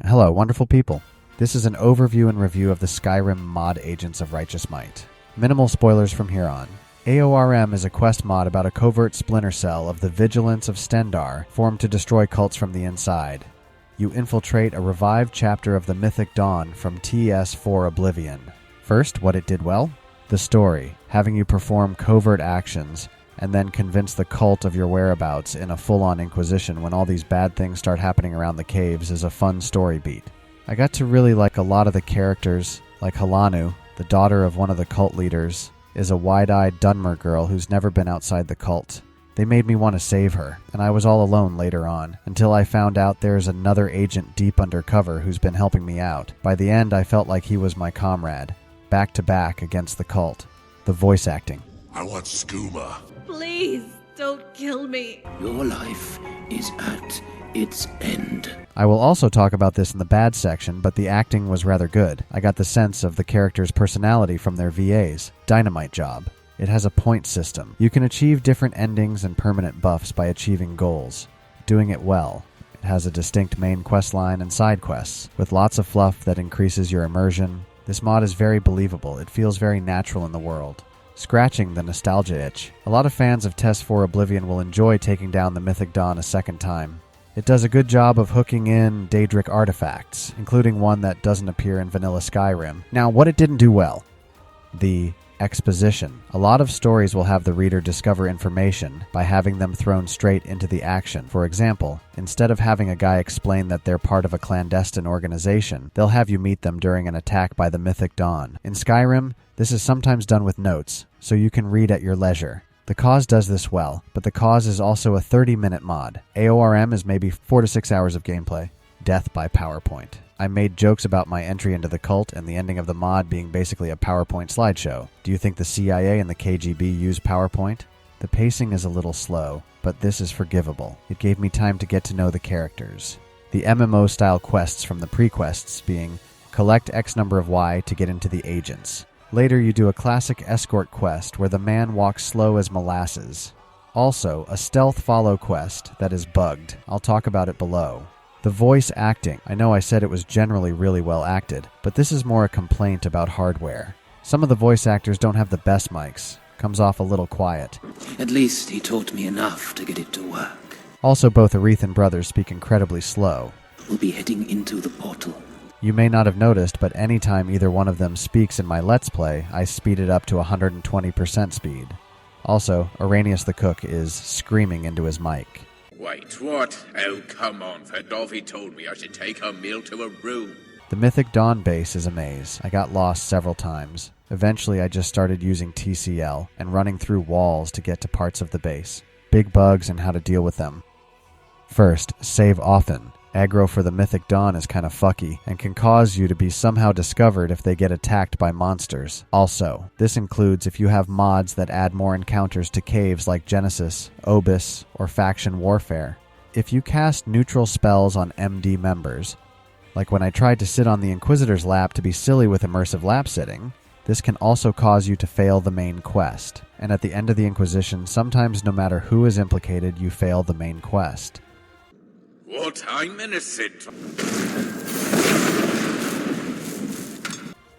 Hello, wonderful people. This is an overview and review of the Skyrim mod Agents of Righteous Might. Minimal spoilers from here on. AORM is a quest mod about a covert splinter cell of the Vigilance of Stendarr formed to destroy cults from the inside. You infiltrate a revived chapter of the Mythic Dawn from TS4 Oblivion. First, what it did well? The story, having you perform covert actions and then convince the cult of your whereabouts in a full-on inquisition when all these bad things start happening around the caves is a fun story beat. I got to really like a lot of the characters, like Halanu, the daughter of one of the cult leaders, is a wide-eyed Dunmer girl who's never been outside the cult. They made me want to save her, and I was all alone later on, until I found out there's another agent deep undercover who's been helping me out. By the end, I felt like he was my comrade, back to back against the cult. The voice acting. I want skooma. Please, don't kill me. Your life is at its end. I will also talk about this in the bad section, but the acting was rather good. I got the sense of the character's personality from their VAs. Dynamite job. It has a point system. You can achieve different endings and permanent buffs by achieving goals. Doing it well. It has a distinct main quest line and side quests, with lots of fluff that increases your immersion. This mod is very believable. It feels very natural in the world. Scratching the nostalgia itch. A lot of fans of TS4 Oblivion will enjoy taking down the Mythic Dawn a second time. It does a good job of hooking in Daedric artifacts, including one that doesn't appear in vanilla Skyrim. Now, what it didn't do well? The exposition. A lot of stories will have the reader discover information by having them thrown straight into the action. For example, instead of having a guy explain that they're part of a clandestine organization, they'll have you meet them during an attack by the Mythic Dawn. In Skyrim, this is sometimes done with notes, so you can read at your leisure. The Cause does this well, but the Cause is also a 30-minute mod. AORM is maybe 4 to 6 hours of gameplay. Death by PowerPoint. I made jokes about my entry into the cult and the ending of the mod being basically a PowerPoint slideshow. Do you think the CIA and the KGB use PowerPoint? The pacing is a little slow, but this is forgivable. It gave me time to get to know the characters. The MMO-style quests from the pre-quests being collect X number of Y to get into the agents. Later, you do a classic escort quest where the man walks slow as molasses. Also, a stealth follow quest that is bugged. I'll talk about it below. The voice acting. I know I said it was generally really well acted, but this is more a complaint about hardware. Some of the voice actors don't have the best mics. Comes off a little quiet. At least he taught me enough to get it to work. Also, both Arethan brothers speak incredibly slow. We'll be heading into the portal. You may not have noticed, but anytime either one of them speaks in my Let's Play, I speed it up to 120% speed. Also, Arrhenius the Cook is screaming into his mic. Wait, what? Oh, come on, Fedolfi told me I should take her meal to a room. The Mythic Dawn base is a maze. I got lost several times. Eventually, I just started using TCL and running through walls to get to parts of the base. Big bugs and how to deal with them. First, save often. Aggro for the Mythic Dawn is kind of fucky and can cause you to be somehow discovered if they get attacked by monsters. Also, this includes if you have mods that add more encounters to caves like Genesis, Obis, or Faction Warfare. If you cast neutral spells on MD members, like when I tried to sit on the Inquisitor's lap to be silly with immersive lap sitting, this can also cause you to fail the main quest. And at the end of the Inquisition, sometimes no matter who is implicated, you fail the main quest. What I'm innocent.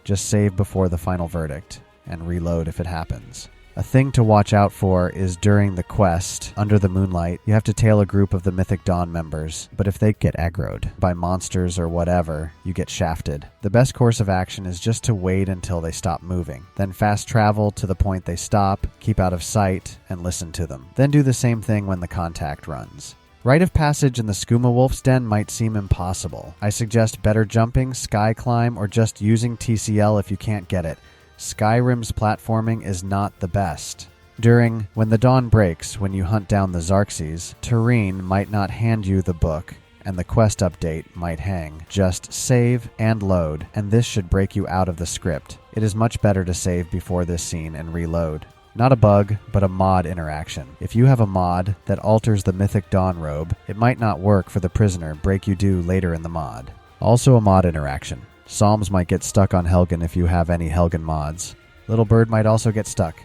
Just save before the final verdict, and reload if it happens. A thing to watch out for is during the quest, Under the Moonlight, you have to tail a group of the Mythic Dawn members, but if they get aggroed by monsters or whatever, you get shafted. The best course of action is just to wait until they stop moving, then fast travel to the point they stop, keep out of sight, and listen to them. Then do the same thing when the contact runs. Rite of passage in the Skooma Wolf's Den might seem impossible. I suggest better jumping, sky climb, or just using TCL if you can't get it. Skyrim's platforming is not the best. When the dawn breaks, when you hunt down the Xarxes, Terrain might not hand you the book, and the quest update might hang. Just save and load, and this should break you out of the script. It is much better to save before this scene and reload. Not a bug, but a mod interaction. If you have a mod that alters the Mythic Dawn robe, it might not work for the prisoner break you do later in the mod. Also a mod interaction. Psalms might get stuck on Helgen if you have any Helgen mods. Little Bird might also get stuck.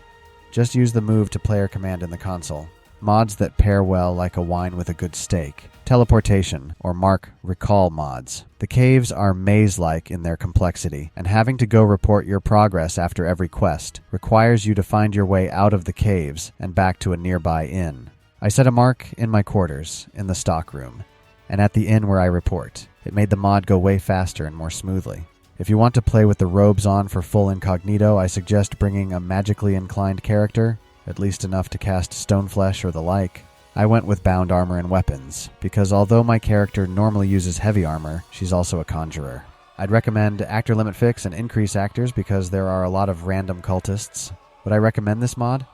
Just use the move to player command in the console. Mods that pair well like a wine with a good steak. Teleportation, or mark recall mods. The caves are maze-like in their complexity, and having to go report your progress after every quest requires you to find your way out of the caves and back to a nearby inn. I set a mark in my quarters, in the stockroom, and at the inn where I report. It made the mod go way faster and more smoothly. If you want to play with the robes on for full incognito, I suggest bringing a magically inclined character, at least enough to cast Stoneflesh or the like. I went with bound armor and weapons, because although my character normally uses heavy armor, she's also a conjurer. I'd recommend actor limit fix and increase actors because there are a lot of random cultists. Would I recommend this mod?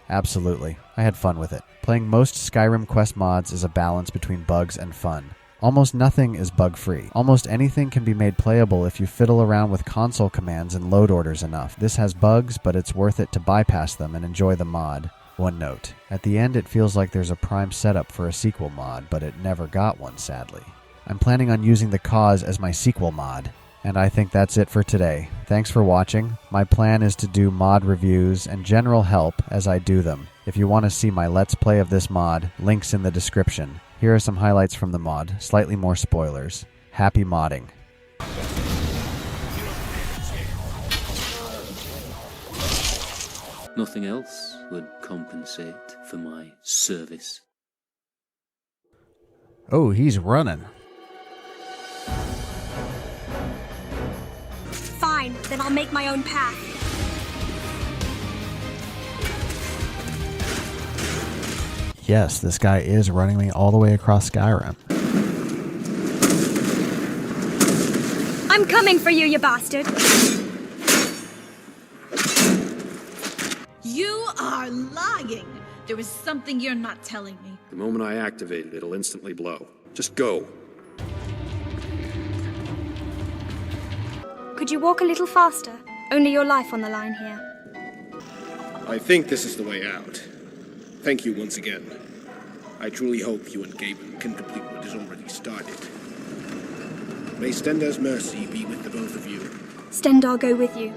Absolutely. I had fun with it. Playing most Skyrim quest mods is a balance between bugs and fun. Almost nothing is bug-free. Almost anything can be made playable if you fiddle around with console commands and load orders enough. This has bugs, but it's worth it to bypass them and enjoy the mod. One note. At the end, it feels like there's a prime setup for a sequel mod, but it never got one, sadly. I'm planning on using the cause as my sequel mod. And I think that's it for today. Thanks for watching. My plan is to do mod reviews and general help as I do them. If you want to see my Let's Play of this mod, links in the description. Here are some highlights from the mod, slightly more spoilers. Happy modding. Nothing else would compensate for my service. Oh, he's running. Fine, then I'll make my own path. Yes, this guy is running me all the way across Skyrim. I'm coming for you, you bastard! You are lying. There is something you're not telling me. The moment I activate it, it'll instantly blow. Just go. Could you walk a little faster? Only your life on the line here. I think this is the way out. Thank you once again. I truly hope you and Gaben can complete what is already started. May Stendar's mercy be with the both of you. Stendar go with you.